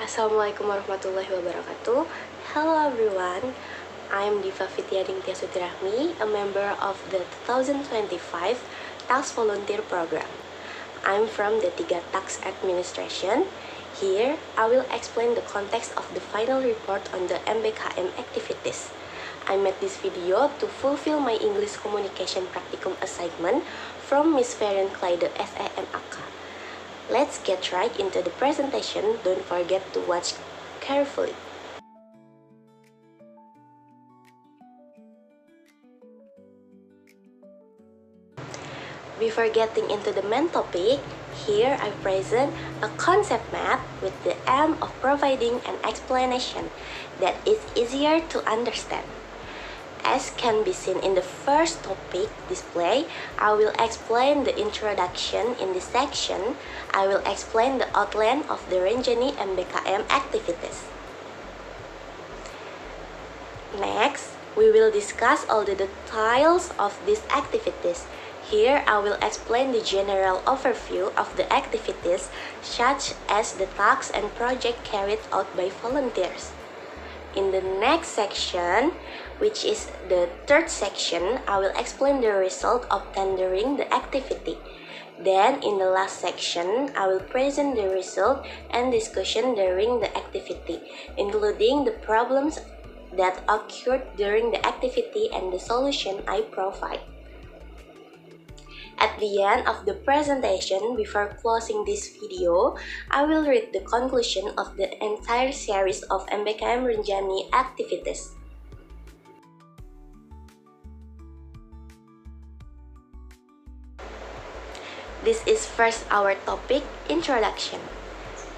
Assalamualaikum warahmatullahi wabarakatuh. Hello everyone, I'm Diva Fitriadingtyas Sutirahmi, a member of the 2025 Tax Volunteer Program. I'm from the Tiga Tax Administration. Here, I will explain the context of the final report on the MBKM activities. I made this video to fulfill my English communication practicum assignment from Miss Feren Kleide SEMAK. Let's get right into the presentation. Don't forget to watch carefully. Before getting into the main topic, here I present a concept map with the aim of providing an explanation that is easier to understand. As can be seen in the first topic display, I will explain the introduction in this section. I will explain the outline of the Renjani MBKM activities. Next, we will discuss all the details of these activities. Here, I will explain the general overview of the activities, such as the tasks and project carried out by volunteers. In the next section, which is the third section, I will explain the result obtained during the activity. Then, in the last section, I will present the result and discussion during the activity, including the problems that occurred during the activity and the solution I provide. At the end of the presentation, before closing this video, I will read the conclusion of the entire series of MBKM Renjani activities. This is first our topic, introduction.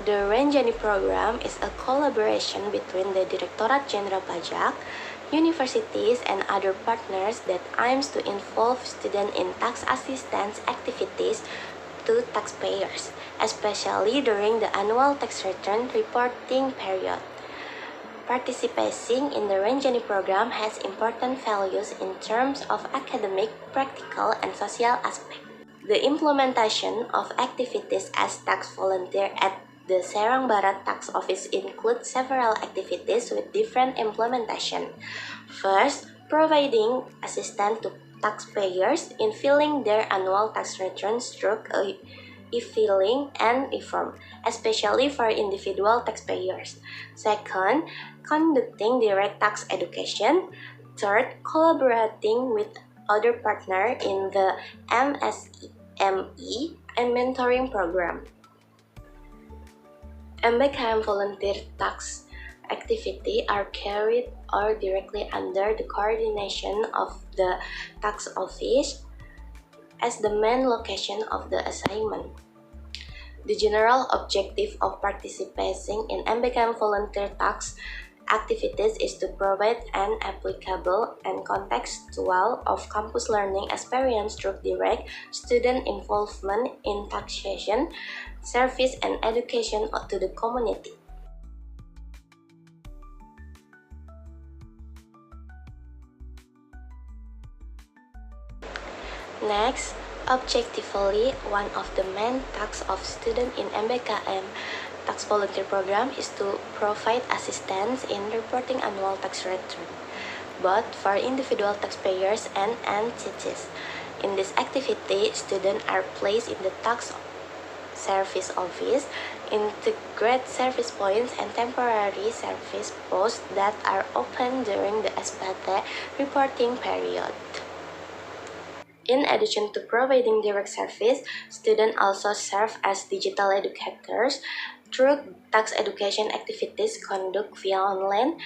The Renjani program is a collaboration between the Directorate Jenderal Pajak, universities, and other partners that aims to involve students in tax assistance activities to taxpayers, especially during the annual tax return reporting period. Participating in the Renjani program has important values in terms of academic, practical, and social aspects. The implementation of activities as tax volunteer at the Serang Barat Tax Office includes several activities with different implementation. First, providing assistance to taxpayers in filling their annual tax returns through e-filing and e-form, especially for individual taxpayers. Second, conducting direct tax education. Third, collaborating with other partners in the MSME and mentoring program. MBKM volunteer tax activity are carried out directly under the coordination of the tax office as the main location of the assignment. The general objective of participating in MBKM volunteer tax activities is to provide an applicable and contextual of campus learning experience through direct student involvement in taxation, service, and education to the community. Next, objectively, one of the main tasks of students in MBKM Tax Volunteer Program is to provide assistance in reporting annual tax return, both for individual taxpayers and entities. In this activity, students are placed in the tax service office, integrate service points, and temporary service posts that are open during the SPT reporting period. In addition to providing direct service, students also serve as digital educators through tax education activities conducted via online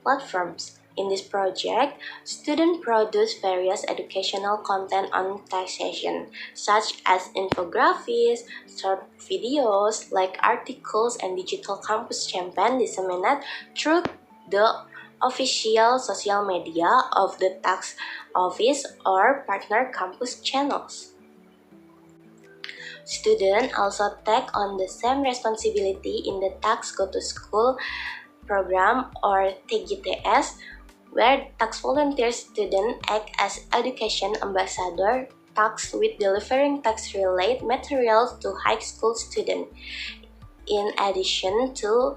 platforms. In this project, students produce various educational content on taxation, such as infographics, short videos, like articles, and digital campus campaign disseminated through the official social media of the tax office or partner campus channels. Students also take on the same responsibility in the Tax Go to School program or TGTS, where tax volunteer students act as education ambassador tax with delivering tax-related materials to high school students. In addition to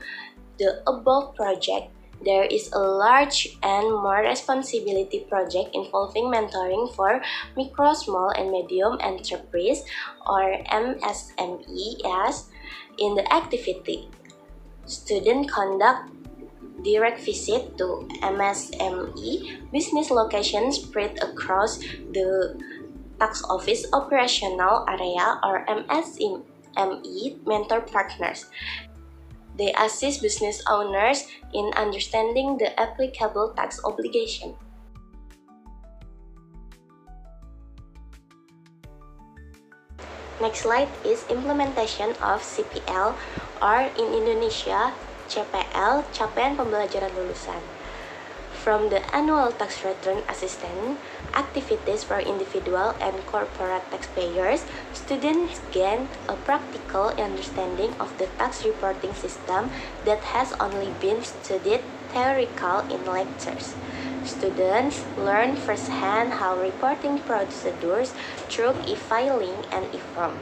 the above project, there is a large and more responsibility project involving mentoring for micro, small, and medium enterprise or MSMEs. In the activity, students conduct direct visit to MSME business locations spread across the tax office operational area or MSME mentor partners. They assist business owners in understanding the applicable tax obligation. Next slide is implementation of CPL or in Indonesia CPL, Capaian Pembelajaran Lulusan. From the annual tax return assistant activities for individual and corporate taxpayers, students gain a practical understanding of the tax reporting system that has only been studied theoretical in lectures. Students learn firsthand how reporting procedures through e-filing and e-form,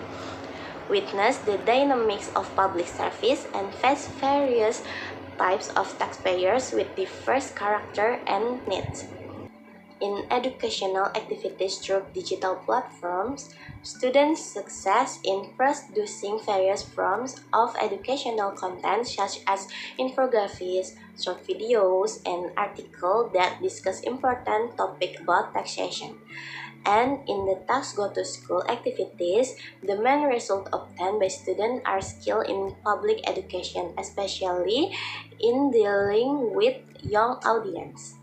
witness the dynamics of public service, and face various types of taxpayers with diverse character and needs. In educational activities through digital platforms, students' success in producing various forms of educational content such as infographics, short videos, and articles that discuss important topics about taxation. And in the Tax Go to School activities, the main result obtained by students are skills in public education, especially in dealing with young audience.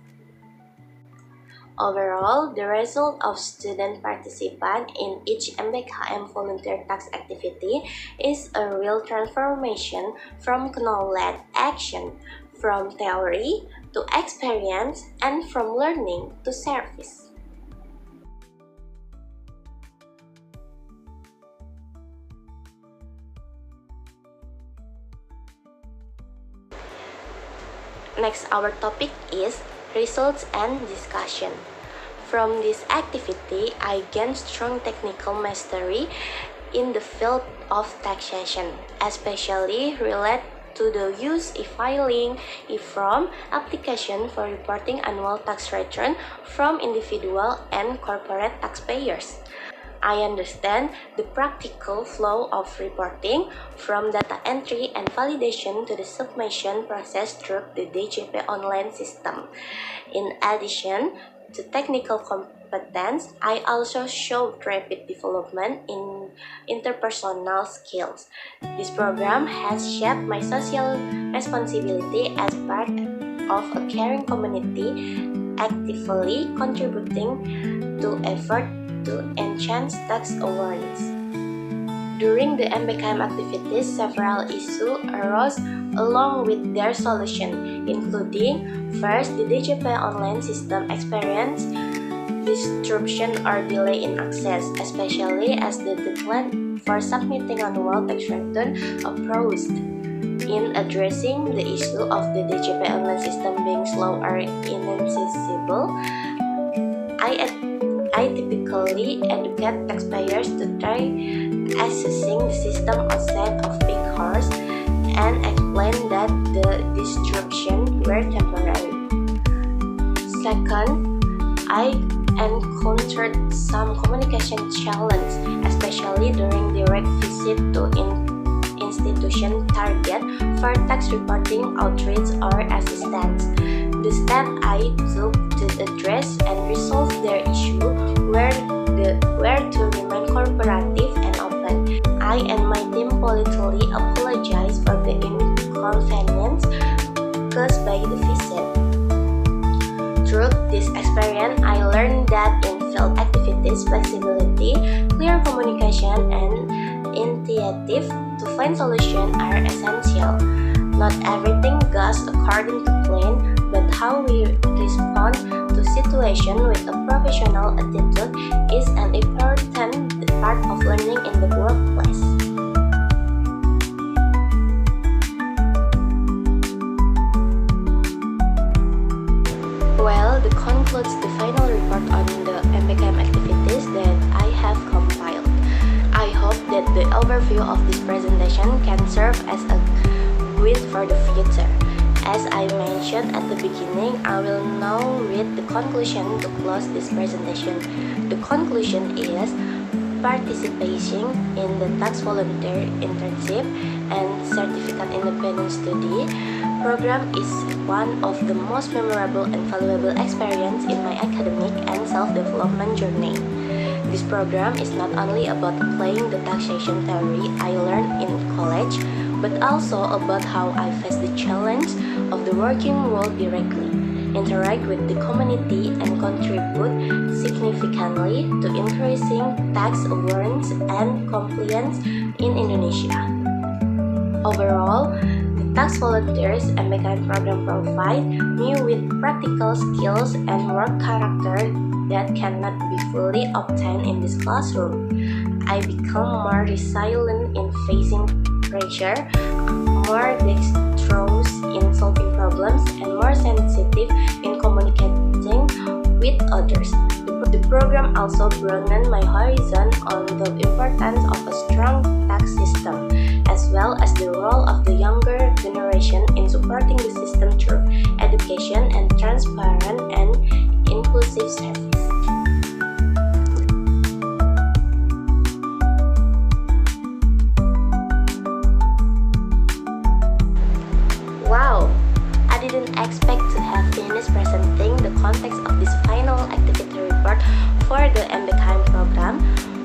Overall, the result of student participant in each MBKM volunteer tax activity is a real transformation from knowledge action, from theory to experience, and from learning to service. Next, our topic is results and discussion. From this activity, I gained strong technical mastery in the field of taxation, especially related to the use e-filing, e-form application for reporting annual tax return from individual and corporate taxpayers. I understand the practical flow of reporting from data entry and validation to the submission process through the DJP online system. In addition to technical competence, I also showed rapid development in interpersonal skills. This program has shaped my social responsibility as part of a caring community, actively contributing to effort to enhance tax awareness. During the MBKM activities, several issues arose along with their solution, including first, the DJP online system experience disruption or delay in access, especially as the deadline for submitting annual tax return approached. In addressing the issue of the DJP online system being slow or inaccessible, I typically educate taxpayers to try accessing the system outside of peak hours and explain that the disruptions were temporary. Second, I encountered some communication challenges, especially during direct visit to institution target for tax reporting outreach or assistance. The step I took to address and resolve their issue were to remain cooperative and open. I and my team politely apologize for the inconvenience caused by the visit. Through this experience, I learned that in field activities, flexibility, clear communication, and initiative to find solutions are essential. Not everything goes according to plan, but how we respond to situations with a professional attitude is an important part of learning in the workplace. Well, that concludes the final report on the MBKM activities that I have compiled. I hope that the overview of this presentation can serve as a guide for the future. As I mentioned at the beginning, I will now read the conclusion to close this presentation. The conclusion is participation in the tax volunteer internship and certificate independent study program is one of the most memorable and valuable experience in my academic and self-development journey. This program is not only about applying the taxation theory I learned in college, but also about how I face the challenge of the working world directly, interact with the community, and contribute significantly to increasing tax awareness and compliance in Indonesia. Overall, the Tax Volunteers MBKM program provide me with practical skills and work character that cannot be fully obtained in this classroom. I become more resilient in facing pressure, more dexterous in solving problems, and more sensitive in communicating with others. The program also broadened my horizon on the importance of a strong tax system, as well as the role of the younger generation in supporting the system through education and transparent and inclusive service. Wow! I didn't expect to have finished presenting the context of this final activity report for the MBKM program.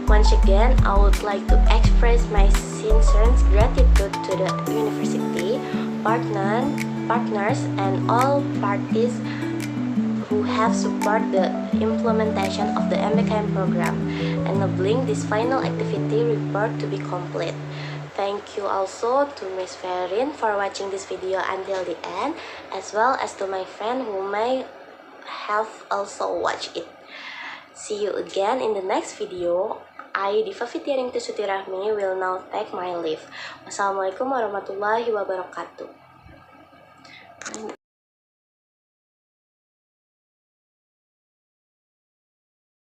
Once again, I would like to express my sincere gratitude to the university, partners, and all parties who have supported the implementation of the MBKM program, enabling this final activity report to be complete. Thank you also to Ms. Ferin for watching this video until the end, as well as to my friend who may have also watched it. See you again in the next video. I, Diva Fityaning Sutirahmi, will now take my leave. Wassalamualaikum warahmatullahi wabarakatuh.